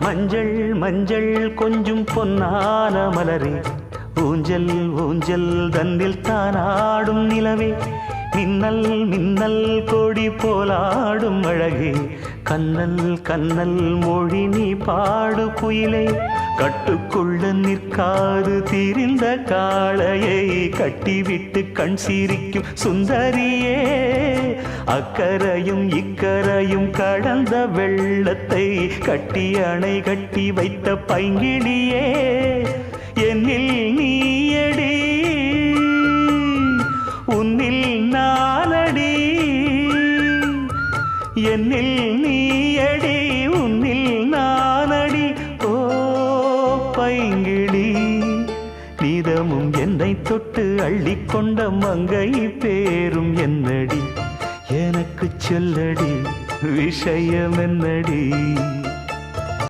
மஞ்சள் மஞ்சள் கொஞ்சம் பொன்னான மலரே, ஊஞ்சல் ஊஞ்சல் தன்னில் தானாடும் நிலவே, மின்னல் மின்னல் கொடி போலாடும் அழகே, கண்ணல் கண்ணல் மொழி நீ பாடு குயிலே, கட்டுக்குள்ள நிற்காது தீரிந்த காளையை கட்டிவிட்டு கண் சிரிக்கும் சுந்தரியே, அக்கரையும் இக்கரையும் கடந்த வெள்ளத்தை கட்டி அணை கட்டி வைத்த பைங்கிளியே, என்னில் நீயடி உன்னில் நானடி, என்னில் நீயடி உன்னில் நானடி. ஓ பைங்கிளி, நீதமும் என்னை தொட்டு அள்ளிக்கொண்ட மங்கை பேரும் என்னடி, எனக்கு சொல்லடி விஷயம் என்னடி.